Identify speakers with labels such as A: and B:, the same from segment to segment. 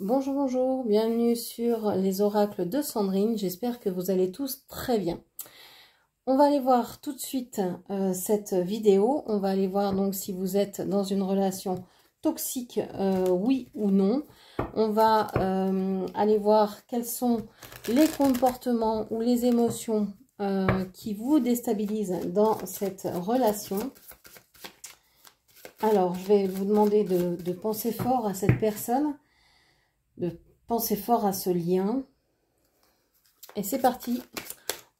A: Bonjour, bonjour, bienvenue sur les oracles de Sandrine, j'espère que vous allez tous très bien. On va aller voir tout de suite cette vidéo, on va aller voir donc si vous êtes dans une relation toxique, oui ou non. On va aller voir quels sont les comportements ou les émotions qui vous déstabilisent dans cette relation. Alors, je vais vous demander de penser fort à cette personne, de penser fort à ce lien. Et c'est parti.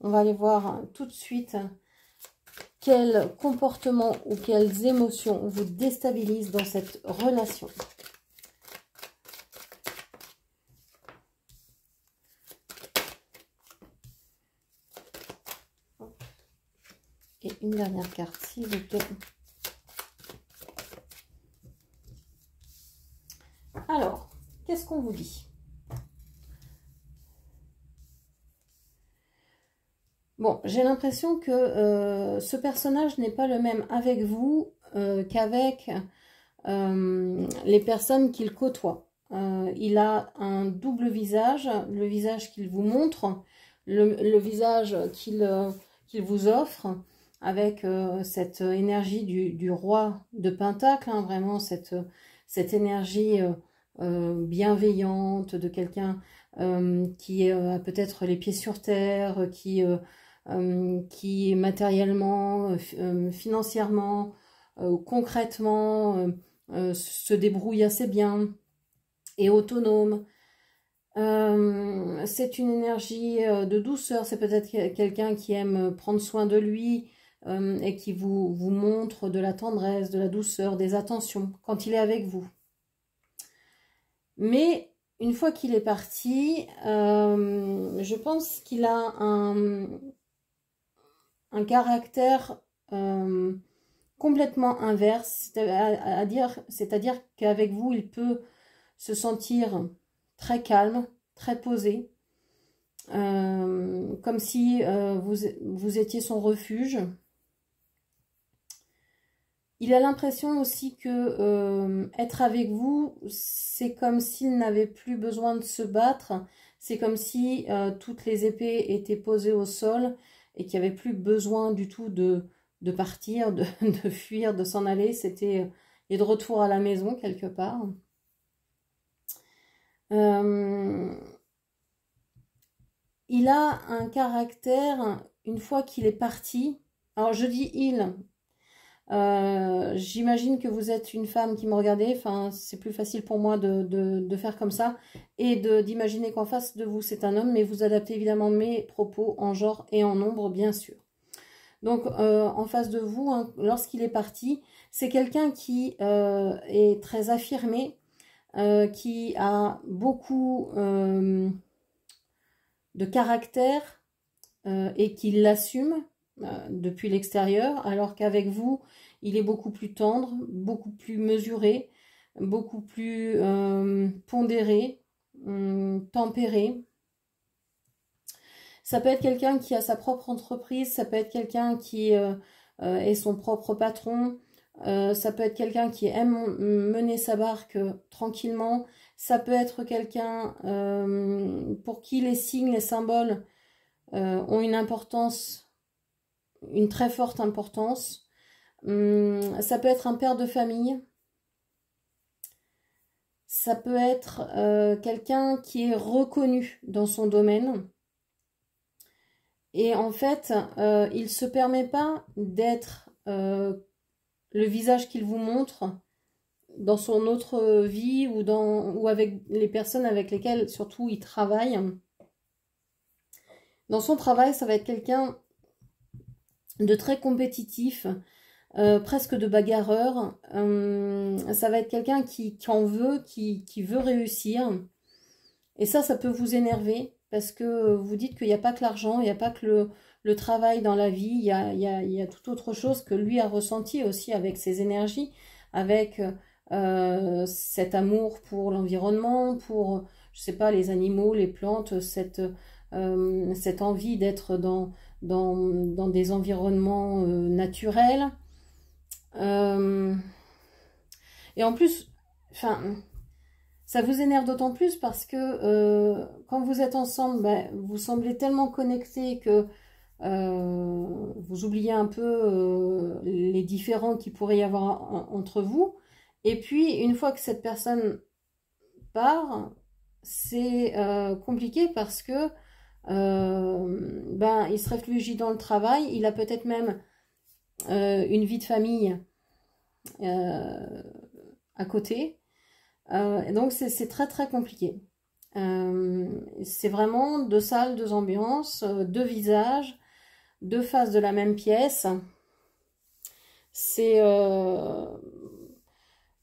A: On va aller voir tout de suite quels comportements ou quelles émotions vous déstabilisent dans cette relation. Et une dernière carte, s'il vous plaît. Alors, qu'est-ce qu'on vous dit? Bon, j'ai l'impression que ce personnage n'est pas le même avec vous qu'avec les personnes qu'il côtoie. Il a un double visage, le visage qu'il vous montre, le visage qu'il vous offre, avec cette énergie du roi de Pentacle, hein, vraiment cette énergie bienveillante de quelqu'un qui a peut-être les pieds sur terre, qui matériellement, financièrement, concrètement, se débrouille assez bien, est autonome. C'est une énergie de douceur, c'est peut-être quelqu'un qui aime prendre soin de lui et qui vous montre de la tendresse, de la douceur, des attentions quand il est avec vous. Mais une fois qu'il est parti, je pense qu'il a un caractère complètement inverse, c'est-à-dire qu'avec vous, il peut se sentir très calme, très posé, comme si vous étiez son refuge. Il a l'impression aussi que être avec vous, c'est comme s'il n'avait plus besoin de se battre, c'est comme si toutes les épées étaient posées au sol et qu'il n'y avait plus besoin du tout de partir, de fuir, de s'en aller. C'était et de retour à la maison quelque part. Il a un caractère, une fois qu'il est parti, alors je dis il, j'imagine que vous êtes une femme qui me regardez, enfin c'est plus facile pour moi de faire comme ça, et d'imaginer qu'en face de vous c'est un homme, mais vous adaptez évidemment mes propos en genre et en nombre bien sûr. Donc en face de vous, hein, lorsqu'il est parti, c'est quelqu'un qui est très affirmé, qui a beaucoup de caractère et qui l'assume depuis l'extérieur, alors qu'avec vous, il est beaucoup plus tendre, beaucoup plus mesuré, beaucoup plus pondéré, tempéré. Ça peut être quelqu'un qui a sa propre entreprise, ça peut être quelqu'un qui est son propre patron, ça peut être quelqu'un qui aime mener sa barque tranquillement, ça peut être quelqu'un pour qui les signes, les symboles ont une importance, une très forte importance. Ça peut être un père de famille, ça peut être quelqu'un qui est reconnu dans son domaine. Et en fait, il ne se permet pas d'être le visage qu'il vous montre dans son autre vie ou avec les personnes avec lesquelles surtout il travaille. Dans son travail, ça va être quelqu'un de très compétitif, presque de bagarreur. Ça va être quelqu'un qui en veut, qui veut réussir. Et ça peut vous énerver parce que vous dites qu'il n'y a pas que l'argent, il n'y a pas que le travail dans la vie, il y a toute autre chose que lui a ressenti aussi avec ses énergies, avec cet amour pour l'environnement, pour, je sais pas, les animaux, les plantes, cette envie d'être dans des environnements naturels. Et en plus, enfin, Ça vous énerve d'autant plus parce que quand vous êtes ensemble, ben, vous semblez tellement connectés que vous oubliez un peu les différends qu'il pourrait y avoir entre vous. Et puis, une fois que cette personne part, c'est compliqué parce que ben, il se réfugie dans le travail, il a peut-être même une vie de famille à côté. Donc c'est très très compliqué. C'est vraiment deux salles, deux ambiances, deux visages, deux faces de la même pièce. C'est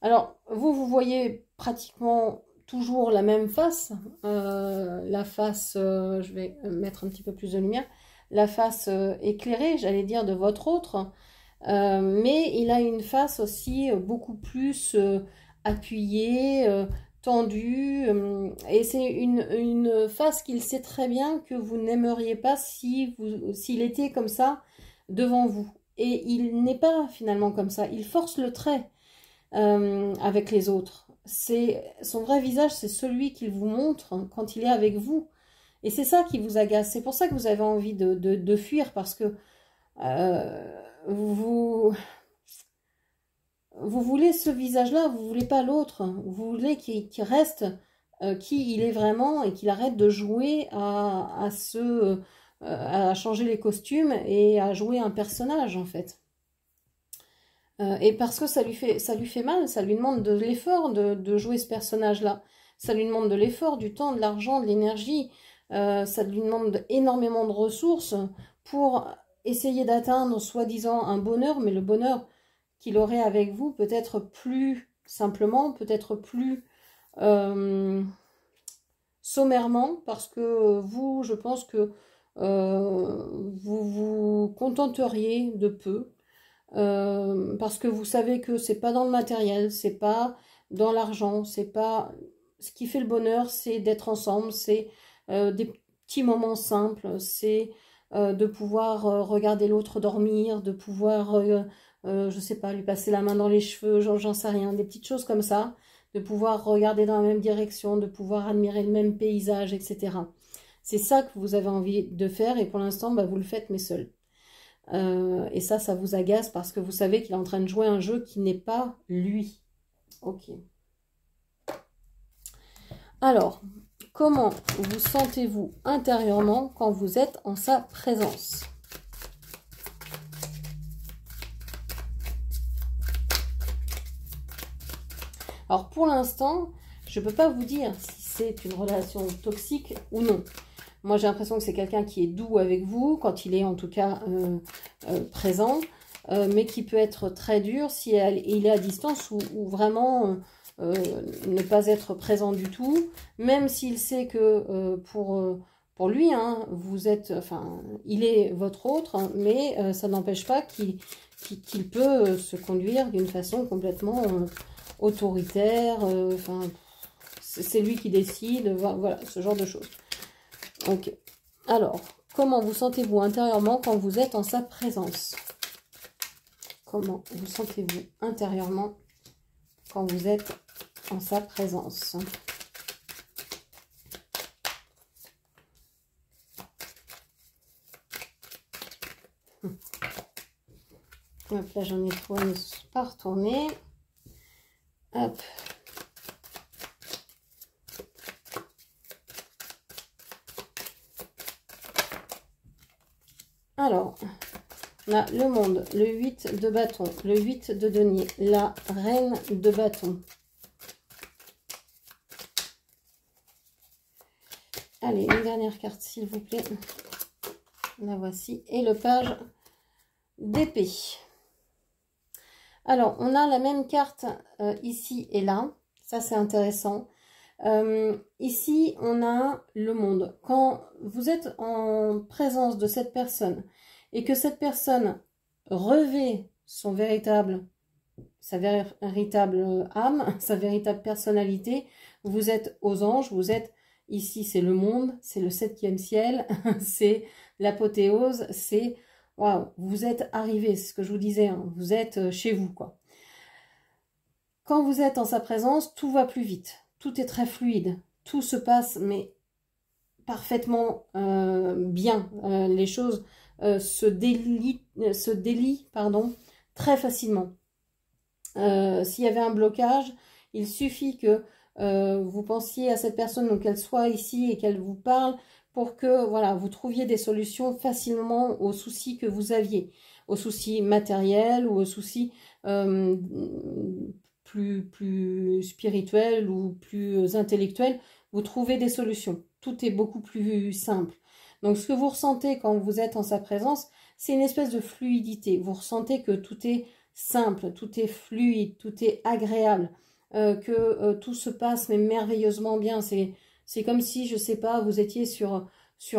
A: alors vous voyez pratiquement toujours la même face, la face, je vais mettre un petit peu plus de lumière, la face éclairée, j'allais dire, de votre autre, mais il a une face aussi beaucoup plus appuyée, tendue, et c'est une face qu'il sait très bien que vous n'aimeriez pas s'il était comme ça devant vous. Et il n'est pas finalement comme ça, il force le trait avec les autres. Son vrai visage, c'est celui qu'il vous montre quand il est avec vous. Et c'est ça qui vous agace. C'est pour ça que vous avez envie de fuir, parce que vous voulez ce visage-là, vous voulez pas l'autre. Vous voulez qu'il reste qui il est vraiment et qu'il arrête de jouer à changer les costumes et à jouer un personnage, en fait. Et parce que ça lui fait mal, ça lui demande de l'effort de jouer ce personnage-là. Ça lui demande de l'effort, du temps, de l'argent, de l'énergie. Ça lui demande énormément de ressources pour essayer d'atteindre soi-disant un bonheur, mais le bonheur qu'il aurait avec vous peut-être plus simplement, peut-être plus sommairement, parce que vous, je pense que vous vous contenteriez de peu. Parce que vous savez que c'est pas dans le matériel, c'est pas dans l'argent, c'est pas ce qui fait le bonheur, c'est d'être ensemble, c'est des petits moments simples, c'est de pouvoir regarder l'autre dormir, de pouvoir je sais pas, lui passer la main dans les cheveux, j'en sais rien, des petites choses comme ça, de pouvoir regarder dans la même direction, de pouvoir admirer le même paysage, etc. C'est ça que vous avez envie de faire, et pour l'instant bah, vous le faites mais seul. Et ça vous agace parce que vous savez qu'il est en train de jouer un jeu qui n'est pas lui. Ok. Alors, comment vous sentez-vous intérieurement quand vous êtes en sa présence? Alors, pour l'instant, je ne peux pas vous dire si c'est une relation toxique ou non. Moi, j'ai l'impression que c'est quelqu'un qui est doux avec vous, quand il est en tout cas présent, mais qui peut être très dur si il est à distance ou vraiment ne pas être présent du tout, même s'il sait que pour lui, hein, vous êtes, enfin, il est votre autre, hein, mais ça n'empêche pas qu'il peut se conduire d'une façon complètement autoritaire, enfin, c'est lui qui décide, voilà, ce genre de choses. Ok. Alors, comment vous sentez-vous intérieurement quand vous êtes en sa présence? Comment vous sentez-vous intérieurement quand vous êtes en sa présence? Hop, là j'en ai trop à ne pas retourner. Hop. Alors, on a le monde, le 8 de bâton, le 8 de denier, la reine de bâton. Allez, une dernière carte, s'il vous plaît. La voici. Et le page d'épée. Alors, on a la même carte ici et là. Ça, c'est intéressant. Ici, on a le monde. Quand vous êtes en présence de cette personne et que cette personne revêt sa véritable âme, sa véritable personnalité, vous êtes aux anges, vous êtes ici, c'est le monde, c'est le 7e ciel, c'est l'apothéose, c'est waouh, vous êtes arrivé, c'est ce que je vous disais, hein, vous êtes chez vous, quoi. Quand vous êtes en sa présence, tout va plus vite. tout est très fluide. Tout se passe, mais parfaitement bien. Les choses se délient, pardon, très facilement. S'il y avait un blocage, il suffit que vous pensiez à cette personne, donc qu'elle soit ici et qu'elle vous parle, pour que voilà, vous trouviez des solutions facilement aux soucis que vous aviez, aux soucis matériels ou aux soucis plus spirituels ou plus intellectuels. Vous trouvez des solutions. Tout est beaucoup plus simple. Donc ce que vous ressentez quand vous êtes en sa présence, c'est une espèce de fluidité. Vous ressentez que tout est simple, tout est fluide, tout est agréable, que tout se passe mais merveilleusement bien. C'est comme si, je sais pas, vous étiez sur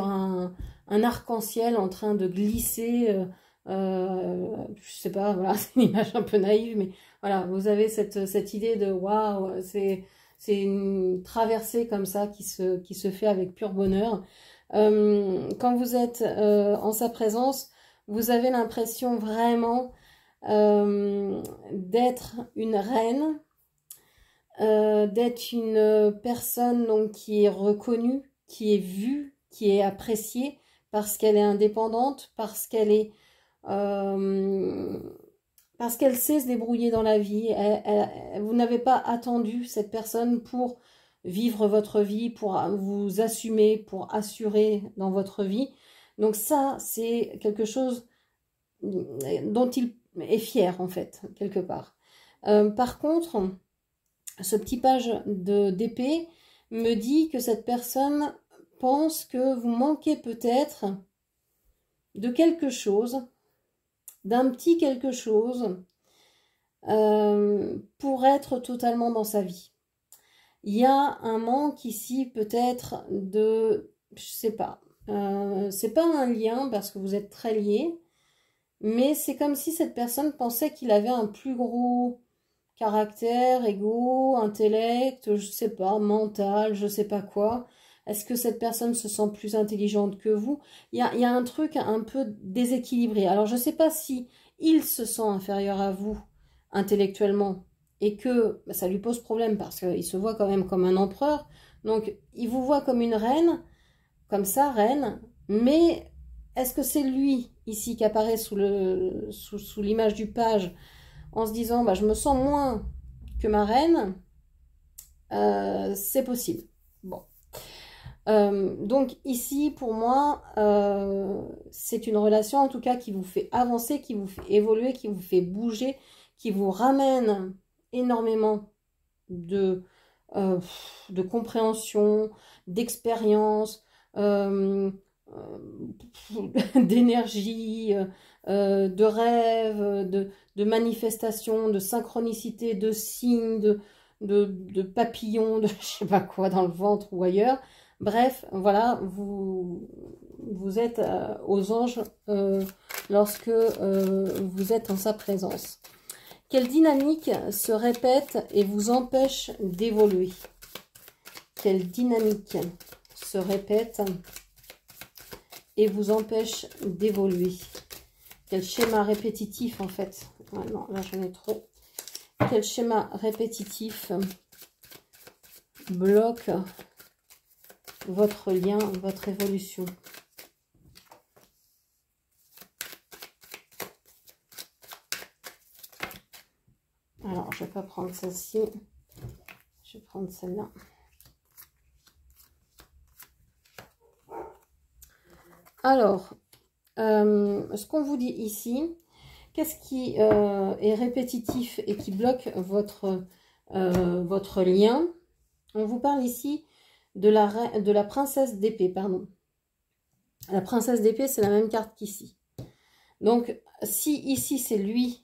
A: un arc-en-ciel en train de glisser, je sais pas, voilà, c'est une image un peu naïve, mais voilà, vous avez cette idée de waouh, c'est une traversée comme ça qui se fait avec pur bonheur. Quand vous êtes en sa présence, vous avez l'impression vraiment d'être une reine, d'être une personne donc, qui est reconnue, qui est vue, qui est appréciée parce qu'elle est indépendante, parce qu'elle sait se débrouiller dans la vie. Vous n'avez pas attendu cette personne pour vivre votre vie, pour vous assumer, pour assurer dans votre vie. Donc ça, c'est quelque chose dont il est fier en fait, quelque part. Par contre, ce petit page d'épée me dit que cette personne pense que vous manquez peut-être de quelque chose, d'un petit quelque chose pour être totalement dans sa vie. Il y a un manque ici peut-être de, je sais pas, c'est pas un lien parce que vous êtes très liés, mais c'est comme si cette personne pensait qu'il avait un plus gros caractère, ego, intellect, je sais pas, mental, je sais pas quoi. Est-ce que cette personne se sent plus intelligente que vous? Il y a un truc un peu déséquilibré. Alors je sais pas si il se sent inférieur à vous intellectuellement et que ça lui pose problème parce qu'il se voit quand même comme un empereur. Donc il vous voit comme une reine, comme ça, reine, mais est-ce que c'est lui ici qui apparaît sous l'image du page en se disant bah, je me sens moins que ma reine, c'est possible. Bon. Donc ici, pour moi, c'est une relation en tout cas qui vous fait avancer, qui vous fait évoluer, qui vous fait bouger, qui vous ramène énormément de compréhension, d'expérience, d'énergie, de rêve, de manifestation, de synchronicité, de signes, de papillons, de je sais pas quoi dans le ventre ou ailleurs. Bref, voilà, vous êtes aux anges lorsque vous êtes en sa présence. Quelle dynamique se répète et vous empêche d'évoluer? Quelle dynamique se répète et vous empêche d'évoluer? Quel schéma répétitif en fait? Ah non, là j'en ai trop. Quel schéma répétitif bloque votre lien, votre évolution? Alors, je ne vais pas prendre celle-ci. Je vais prendre celle-là. Alors, ce qu'on vous dit ici, qu'est-ce qui est répétitif et qui bloque votre lien? On vous parle ici de la princesse d'épée, pardon. La princesse d'épée, c'est la même carte qu'ici. Donc, si ici, c'est lui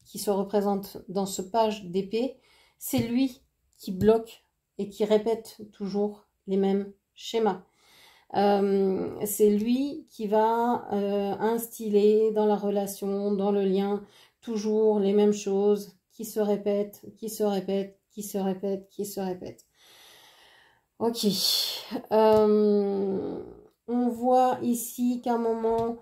A: qui se représente dans ce page d'épée, c'est lui qui bloque et qui répète toujours les mêmes schémas. C'est lui qui va instiller dans la relation, dans le lien, toujours les mêmes choses qui se répètent, qui se répètent, qui se répètent, qui se répètent. Ok. On voit ici qu'à un moment,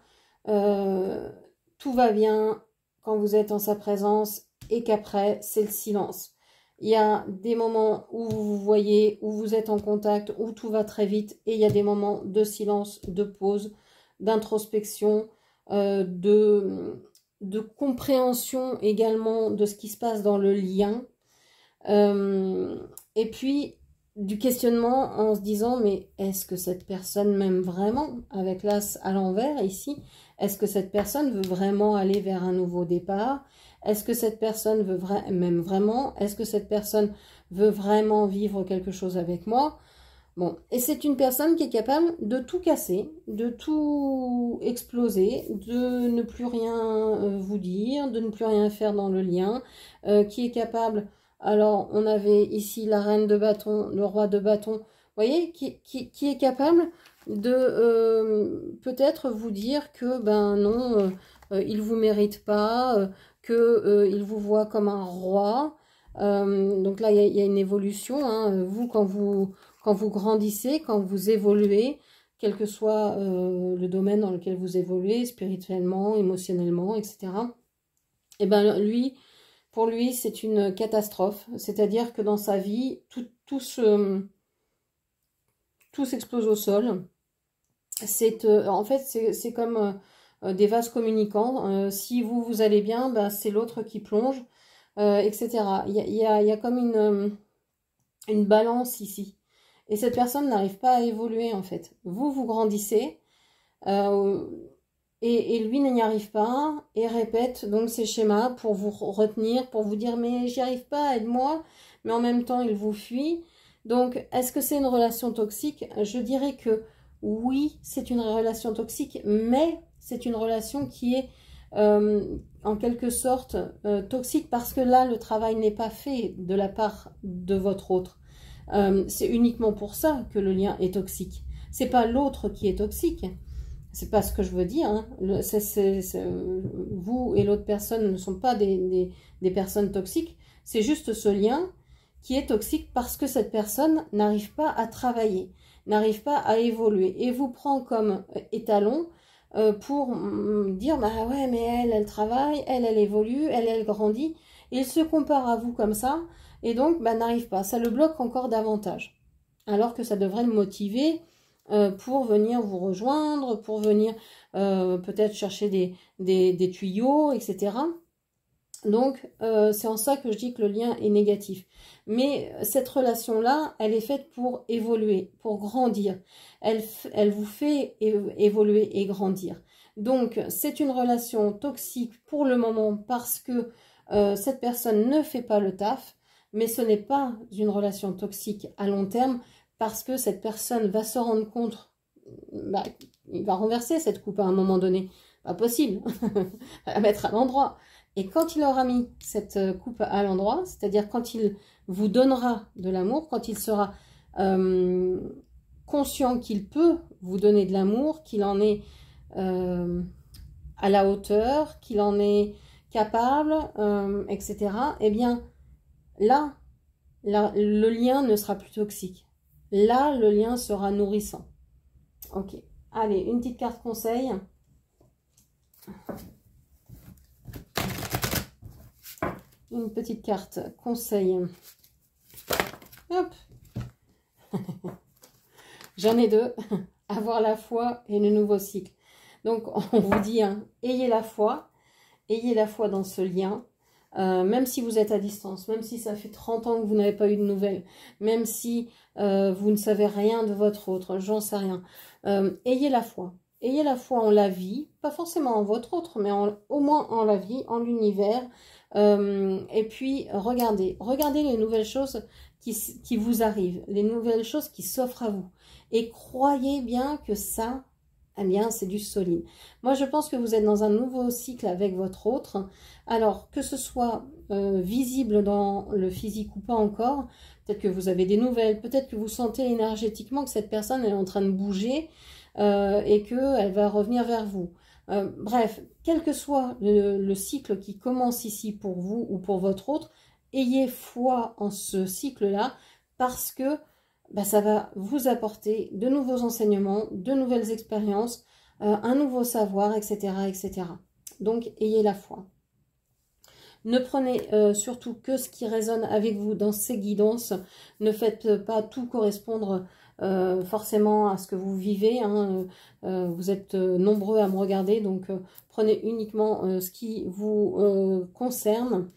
A: tout va bien quand vous êtes en sa présence et qu'après, c'est le silence. Il y a des moments où vous vous voyez, où vous êtes en contact, où tout va très vite. Et il y a des moments de silence, de pause, d'introspection, de compréhension également de ce qui se passe dans le lien. Et puis du questionnement en se disant, mais est-ce que cette personne m'aime vraiment, avec l'as à l'envers ici? Est-ce que cette personne veut vraiment aller vers un nouveau départ? Est-ce que cette personne m'aime vraiment? Est-ce que cette personne veut vraiment vivre quelque chose avec moi? Bon, et c'est une personne qui est capable de tout casser, de tout exploser, de ne plus rien vous dire, de ne plus rien faire dans le lien, qui est capable... Alors, on avait ici la reine de bâton, le roi de bâton, vous voyez, qui est capable de peut-être vous dire que, ben non, il ne vous mérite pas, qu'il vous voit comme un roi. Donc là, il y a une évolution. Hein. Vous, quand vous grandissez, quand vous évoluez, quel que soit le domaine dans lequel vous évoluez, spirituellement, émotionnellement, etc., et ben lui... Pour lui, c'est une catastrophe. C'est-à-dire que dans sa vie, tout s'explose au sol. En fait, c'est comme des vases communicants. Si vous allez bien, ben, c'est l'autre qui plonge, etc. Il y a comme une balance ici. Et cette personne n'arrive pas à évoluer, en fait. Vous grandissez. Et lui n'y arrive pas et répète donc ces schémas pour vous retenir, pour vous dire mais j'y arrive pas, aide-moi, mais en même temps il vous fuit. Donc est-ce que c'est une relation toxique? Je dirais que oui, c'est une relation toxique, mais c'est une relation qui est en quelque sorte toxique parce que là le travail n'est pas fait de la part de votre autre. C'est uniquement pour ça que le lien est toxique. C'est pas l'autre qui est toxique. C'est pas ce que je veux dire. Hein. Vous et l'autre personne ne sont pas des personnes toxiques. C'est juste ce lien qui est toxique parce que cette personne n'arrive pas à travailler, n'arrive pas à évoluer et vous prend comme étalon pour dire bah ouais mais elle travaille, elle évolue, elle grandit. Et il se compare à vous comme ça et donc bah, n'arrive pas. Ça le bloque encore davantage. Alors que ça devrait le motiver pour venir vous rejoindre, pour venir peut-être chercher des tuyaux, etc. Donc, c'est en ça que je dis que le lien est négatif. Mais cette relation-là, elle est faite pour évoluer, pour grandir. Elle vous fait évoluer et grandir. Donc, c'est une relation toxique pour le moment parce que cette personne ne fait pas le taf, mais ce n'est pas une relation toxique à long terme parce que cette personne va se rendre compte, bah, il va renverser cette coupe à un moment donné. Pas possible, la mettre à l'endroit. Et quand il aura mis cette coupe à l'endroit, c'est-à-dire quand il vous donnera de l'amour, quand il sera conscient qu'il peut vous donner de l'amour, qu'il en est à la hauteur, qu'il en est capable, etc., eh bien, là, le lien ne sera plus toxique. Là, le lien sera nourrissant. Ok. Allez, une petite carte conseil. Une petite carte conseil. Hop. J'en ai deux. Avoir la foi et le nouveau cycle. Donc, on vous dit, hein, ayez la foi dans ce lien. Même si vous êtes à distance, même si ça fait 30 ans que vous n'avez pas eu de nouvelles, même si vous ne savez rien de votre autre, j'en sais rien. Ayez la foi. Ayez la foi en la vie, pas forcément en votre autre, mais au moins en la vie, en l'univers. Et puis, regardez les nouvelles choses qui vous arrivent, les nouvelles choses qui s'offrent à vous. Et croyez bien que ça, eh bien, c'est du solide. Moi, je pense que vous êtes dans un nouveau cycle avec votre autre. Alors, que ce soit visible dans le physique ou pas encore, peut-être que vous avez des nouvelles, peut-être que vous sentez énergétiquement que cette personne est en train de bouger et qu'elle va revenir vers vous. Bref, quel que soit le cycle qui commence ici pour vous ou pour votre autre, ayez foi en ce cycle-là parce que bah, ça va vous apporter de nouveaux enseignements, de nouvelles expériences, un nouveau savoir, etc., etc. Donc, ayez la foi. Ne prenez surtout que ce qui résonne avec vous dans ces guidances. Ne faites pas tout correspondre forcément à ce que vous vivez. Hein. Vous êtes nombreux à me regarder, donc prenez uniquement ce qui vous concerne.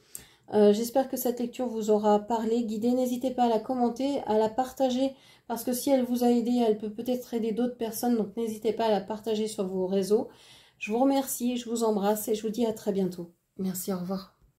A: J'espère que cette lecture vous aura parlé, guidé. N'hésitez pas à la commenter, à la partager, parce que si elle vous a aidé, elle peut peut-être aider d'autres personnes, donc n'hésitez pas à la partager sur vos réseaux. Je vous remercie, je vous embrasse et je vous dis à très bientôt. Merci, au revoir.